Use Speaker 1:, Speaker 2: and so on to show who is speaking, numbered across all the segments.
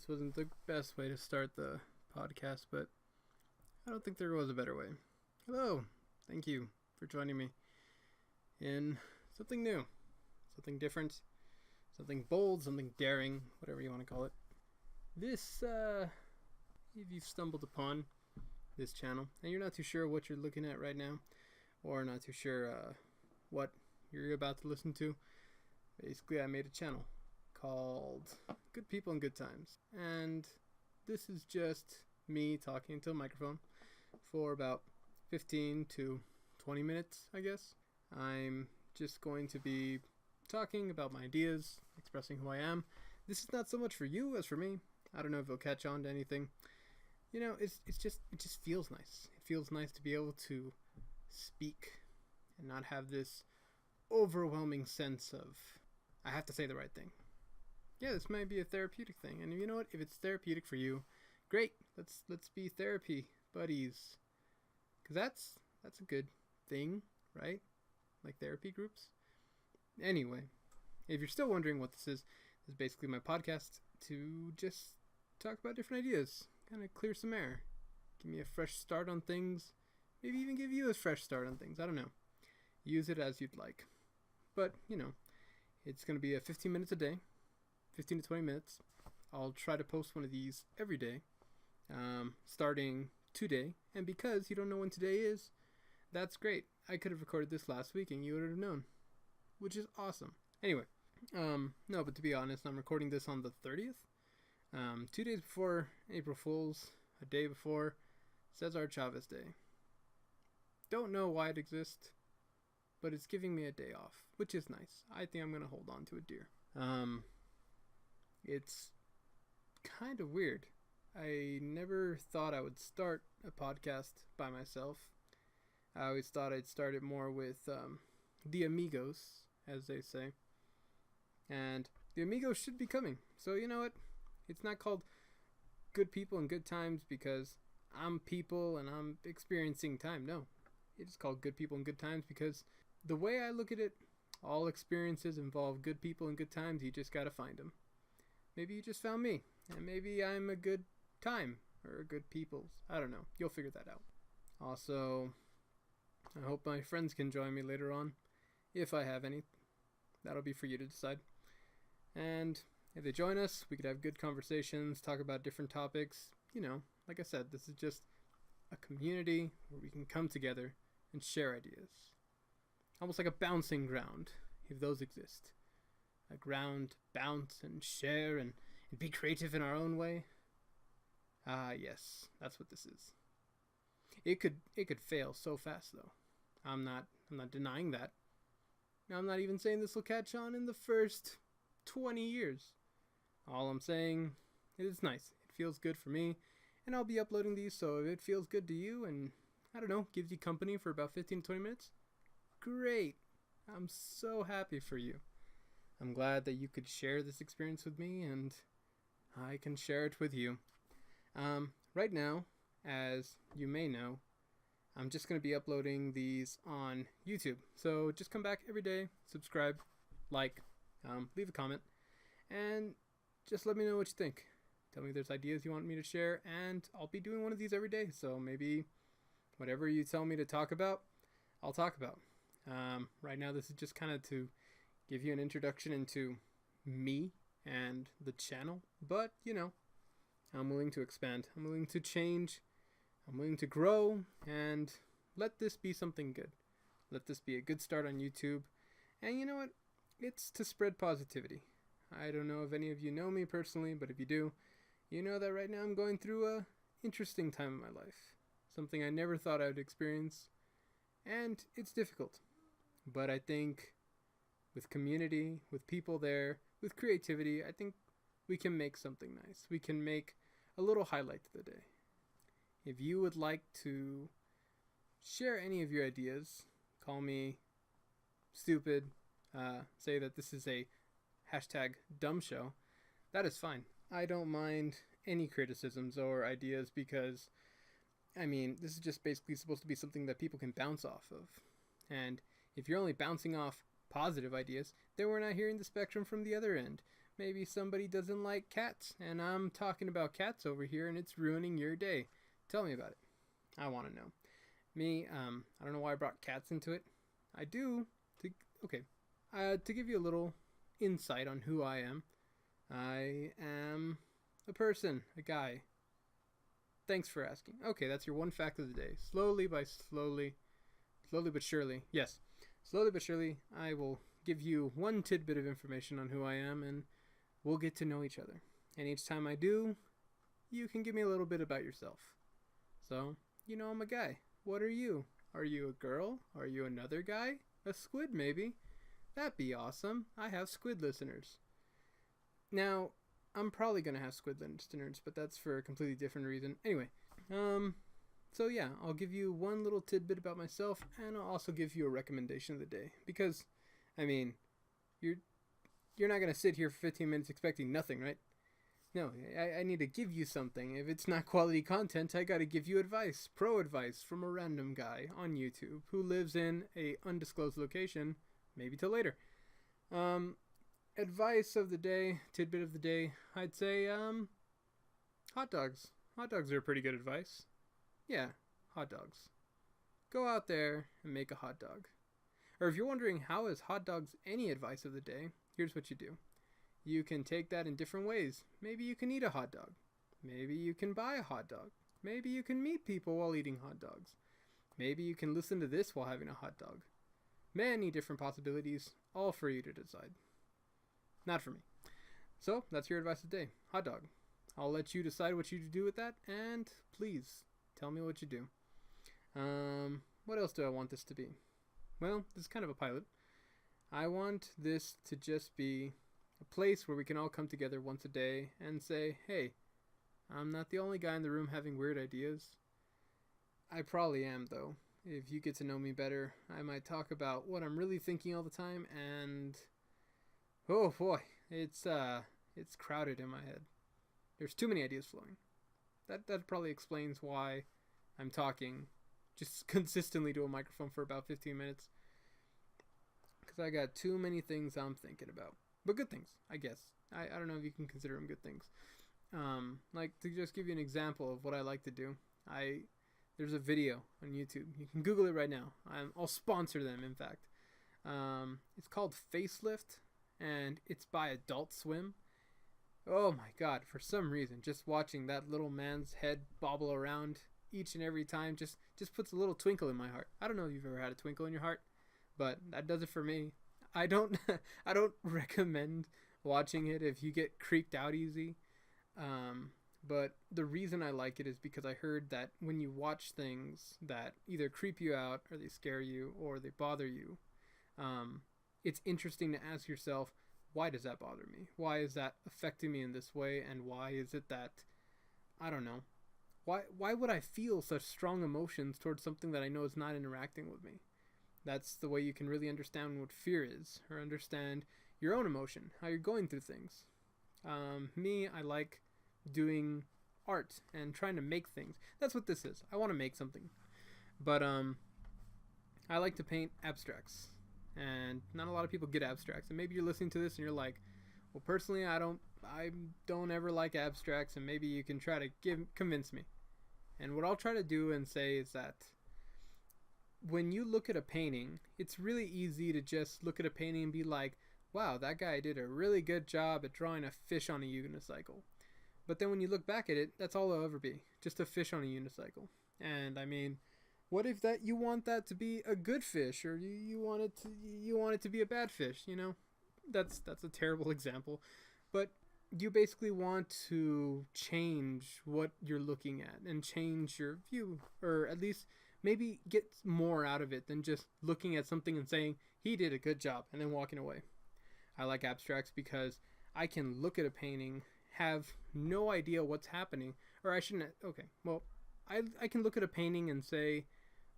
Speaker 1: wasn't the best way to start the podcast, but I don't think there was a better way. Hello, thank you for joining me in something new, something different, something bold, something daring, whatever you want to call it. This, if you've stumbled upon this channel and you're not too sure what you're looking at right now, or not too sure what you're about to listen to, basically I made a channel called Good People and Good Times, and this is just me talking into a microphone for about 15 to 20 minutes, I guess. I'm just going to be talking about my ideas, expressing who I am. This is not so much for you as for me. I don't know if it'll catch on to anything. You know, it just feels nice. It feels nice to be able to speak and not have this overwhelming sense of I have to say the right thing. Yeah, this might be a therapeutic thing, and you know what? If it's therapeutic for you, great. Let's be therapy buddies, because that's a good thing, right? Like therapy groups. Anyway, if you're still wondering what this is basically my podcast to just talk about different ideas, kind of clear some air, give me a fresh start on things, maybe even give you a fresh start on things. I don't know. Use it as you'd like, but you know, it's going to be 15 minutes a day. 15 to 20 minutes. I'll try to post one of these every day, starting today. And because you don't know when today is, that's great. I could have recorded this last week and you would have known, which is awesome. Anyway, no, but to be honest, I'm recording this on the 30th, 2 days before April Fool's, a day before Cesar Chavez Day. Don't know why it exists, but it's giving me a day off, which is nice. I think I'm going to hold on to it dear. It's kind of weird. I never thought I would start a podcast by myself. I always thought I'd start it more with the amigos, as they say. And the amigos should be coming. So you know what? It's not called Good People and Good Times because I'm people and I'm experiencing time. No. It's called Good People and Good Times because the way I look at it, all experiences involve good people and good times. You just gotta find them. Maybe you just found me, and maybe I'm a good time, or a good people's. I don't know. You'll figure that out. Also, I hope my friends can join me later on, if I have any. That'll be for you to decide. And if they join us, we could have good conversations, talk about different topics. You know, like I said, this is just a community where we can come together and share ideas. Almost like a bouncing ground, if those exist. A ground to bounce and share and be creative in our own way. Ah, yes, that's what this is. It could fail so fast though. I'm not denying that. Now I'm not even saying this will catch on in the first 20 years. All I'm saying is it's nice. It feels good for me, and I'll be uploading these, so if it feels good to you and I don't know, gives you company for about 15 to 20 minutes, great. I'm so happy for you. I'm glad that you could share this experience with me and I can share it with you. Right now, as you may know, I'm just going to be uploading these on YouTube. So just come back every day, subscribe, like, leave a comment, and just let me know what you think. Tell me if there's ideas you want me to share, and I'll be doing one of these every day. So maybe whatever you tell me to talk about, I'll talk about. Right now, this is just kind of to give you an introduction into me and the channel. But, you know, I'm willing to expand. I'm willing to change. I'm willing to grow. And let this be something good. Let this be a good start on YouTube. And you know what? It's to spread positivity. I don't know if any of you know me personally, but if you do, you know that right now I'm going through a interesting time in my life. Something I never thought I would experience. And it's difficult. But I think with community, with people there, with creativity, I think we can make something nice. We can make a little highlight to the day. If you would like to share any of your ideas, call me stupid, say that this is a hashtag dumb show, that is fine. I don't mind any criticisms or ideas because, I mean, this is just basically supposed to be something that people can bounce off of. And if you're only bouncing off positive ideas, then we're not hearing the spectrum from the other end. maybe somebody doesn't like cats, and I'm talking about cats over here, and it's ruining your day. Tell me about it. I want to know. Me, I don't know why I brought cats into it. I do. Okay. To give you a little insight on who I am a person, a guy. Thanks for asking. Okay, that's your one fact of the day. Slowly but surely, yes, slowly but surely, I will give you one tidbit of information on who I am, and we'll get to know each other. And each time I do, you can give me a little bit about yourself. So, I'm a guy. What are you? Are you a girl? Are you another guy? A squid, maybe? That'd be awesome. I have squid listeners. Now, I'm probably going to have squid listeners, but that's for a completely different reason. Anyway, so yeah, I'll give you one little tidbit about myself, and I'll also give you a recommendation of the day. Because, you're not going to sit here for 15 minutes expecting nothing, right? No, I need to give you something. If it's not quality content, I got to give you advice, pro advice from a random guy on YouTube who lives in a undisclosed location, maybe till later. Advice of the day, tidbit of the day, I'd say, hot dogs. Hot dogs are pretty good advice. Yeah, hot dogs. Go out there and make a hot dog. Or if you're wondering how is hot dogs any advice of the day, here's what you do. You can take that in different ways. Maybe you can eat a hot dog. Maybe you can buy a hot dog. Maybe you can meet people while eating hot dogs. Maybe you can listen to this while having a hot dog. Many different possibilities, all for you to decide. Not for me. So, that's your advice of the day. Hot dog. I'll let you decide what you do with that, and please, tell me what you do. What else do I want this to be? Well, this is kind of a pilot. I want this to just be a place where we can all come together once a day and say, hey, I'm not the only guy in the room having weird ideas. I probably am, though. If you get to know me better, I might talk about what I'm really thinking all the time, and oh boy, it's crowded in my head. There's too many ideas flowing. That probably explains why I'm talking just consistently to a microphone for about 15 minutes. Because I got too many things I'm thinking about. But good things, I guess. I don't know if you can consider them good things. Like, to just give you an example of what I like to do, there's a video on YouTube. You can Google it right now. I'll sponsor them, in fact. It's called Facelift, and it's by Adult Swim. Oh my god, for some reason, just watching that little man's head bobble around each and every time just puts a little twinkle in my heart. I don't know if you've ever had a twinkle in your heart, but that does it for me. I don't recommend watching it if you get creeped out easy. But the reason I like it is because I heard that when you watch things that either creep you out or they scare you or they bother you, it's interesting to ask yourself, why does that bother me? Why is that affecting me in this way? And why is it that, I don't know, why would I feel such strong emotions towards something that I know is not interacting with me? That's the way you can really understand what fear is, or understand your own emotion, how you're going through things. Me, I like doing art and trying to make things. That's what this is. I want to make something. But I like to paint abstracts. And not a lot of people get abstracts. And maybe you're listening to this and you're like, well, personally, I don't ever like abstracts, and maybe you can try to convince me. And what I'll try to do and say is that when you look at a painting, it's really easy to just look at a painting and be like, wow, that guy did a really good job at drawing a fish on a unicycle. But then when you look back at it, that's all it'll ever be, just a fish on a unicycle. And I mean, what if that you want that to be a good fish, or you want it to be a bad fish? That's a terrible example, but you basically want to change what you're looking at and change your view, or at least maybe get more out of it than just looking at something and saying he did a good job and then walking away. I like abstracts because I can look at a painting, have no idea what's happening, or I shouldn't. Okay, well, I can look at a painting and say,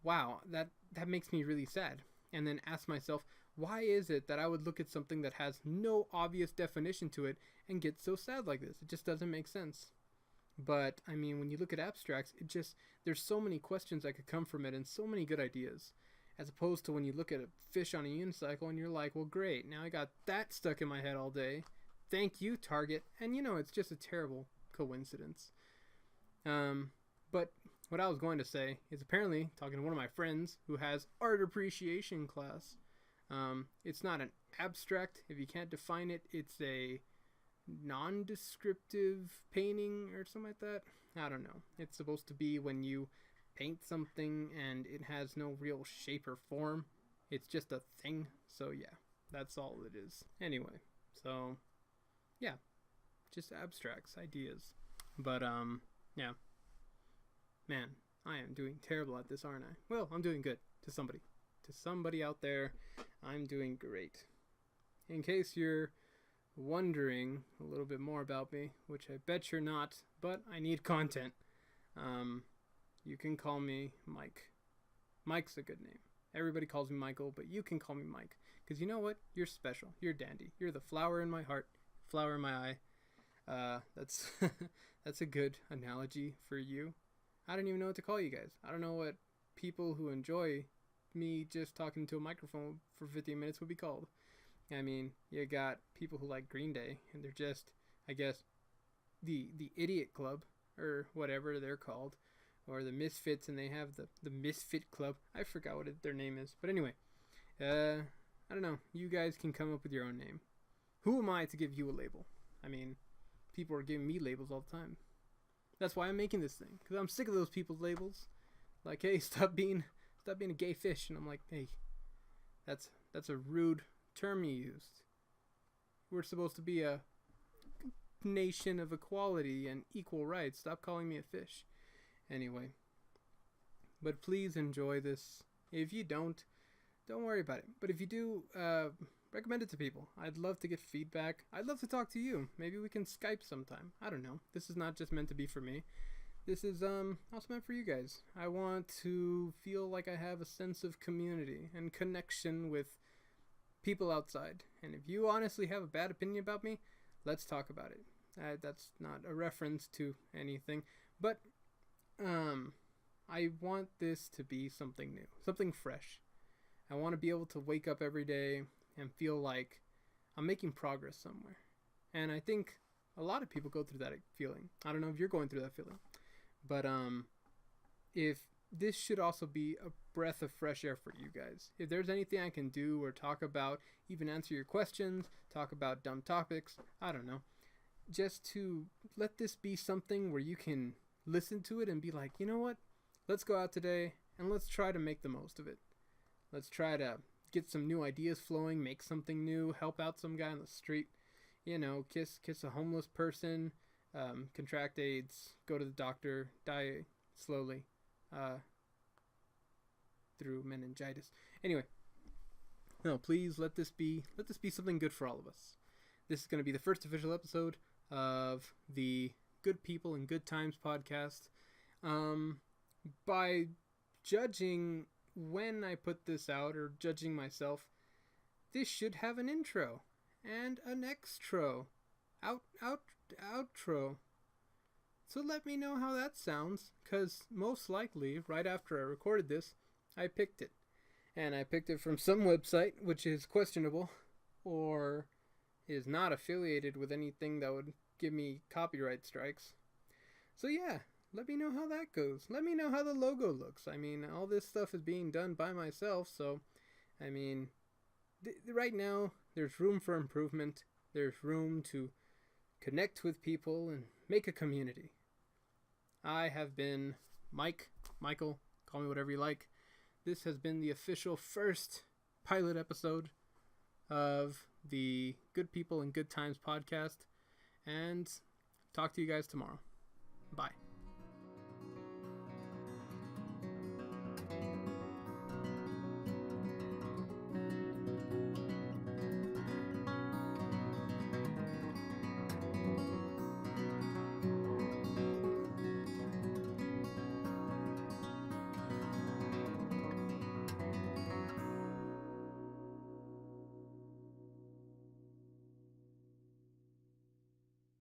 Speaker 1: wow, that makes me really sad, and then ask myself, why is it that I would look at something that has no obvious definition to it and get so sad like this? It just doesn't make sense. But I mean, when you look at abstracts, there's so many questions that could come from it and so many good ideas, as opposed to when you look at a fish on a unicycle and you're like, well, great, now I got that stuck in my head all day. thank you, Target. And it's just a terrible coincidence. But what I was going to say is apparently, talking to one of my friends who has art appreciation class, it's not an abstract. If you can't define it, it's a non-descriptive painting or something like that. I don't know. It's supposed to be when you paint something and it has no real shape or form. It's just a thing. So yeah, that's all it is. Anyway, so yeah, just abstracts, ideas. But yeah. Man, I am doing terrible at this, aren't I? Well, I'm doing good to somebody. To somebody out there, I'm doing great. In case you're wondering a little bit more about me, which I bet you're not, but I need content, you can call me Mike. Mike's a good name. Everybody calls me Michael, but you can call me Mike. Because you know what? You're special. You're dandy. You're the flower in my heart, flower in my eye. That's that's a good analogy for you. I don't even know what to call you guys. I don't know what people who enjoy me just talking to a microphone for 15 minutes would be called. I mean, you got people who like Green Day, and they're just, I guess, the Idiot Club, or whatever they're called, or the Misfits, and they have the Misfit Club. I forgot what their name is. But anyway, I don't know. You guys can come up with your own name. Who am I to give you a label? I mean, people are giving me labels all the time. That's why I'm making this thing, because I'm sick of those people's labels. Like, hey, stop being a gay fish. And I'm like, hey, that's a rude term you used. We're supposed to be a nation of equality and equal rights. Stop calling me a fish. Anyway, but please enjoy this. If you don't worry about it. But if you do, recommend it to people. I'd love to get feedback. I'd love to talk to you. Maybe we can Skype sometime. I don't know. This is not just meant to be for me. This is also meant for you guys. I want to feel like I have a sense of community and connection with people outside. And if you honestly have a bad opinion about me, let's talk about it. That's not a reference to anything, but I want this to be something new, something fresh. I want to be able to wake up every day and feel like I'm making progress somewhere. And I think a lot of people go through that feeling. I don't know if you're going through that feeling. But if this should also be a breath of fresh air for you guys. If there's anything I can do or talk about, even answer your questions, talk about dumb topics, I don't know. Just to let this be something where you can listen to it and be like, you know what? Let's go out today and let's try to make the most of it. Let's try to get some new ideas flowing, make something new, help out some guy on the street, kiss a homeless person, contract AIDS, go to the doctor, die slowly through meningitis. Anyway, no, please let this be something good for all of us. This is going to be the first official episode of the Good People and Good Times podcast. By judging when I put this out, or judging myself, this should have an intro and an extro, outro. So let me know how that sounds, because most likely right after I recorded this, I picked it. And I picked it from some website which is questionable or is not affiliated with anything that would give me copyright strikes. So yeah, let me know how that goes. Let me know how the logo looks. I mean, all this stuff is being done by myself, so I mean, right now there's room for improvement. There's room to connect with people and make a community. I have been Michael, call me whatever you like. This has been the official first pilot episode of the Good People and Good Times podcast, and talk to you guys tomorrow. Bye.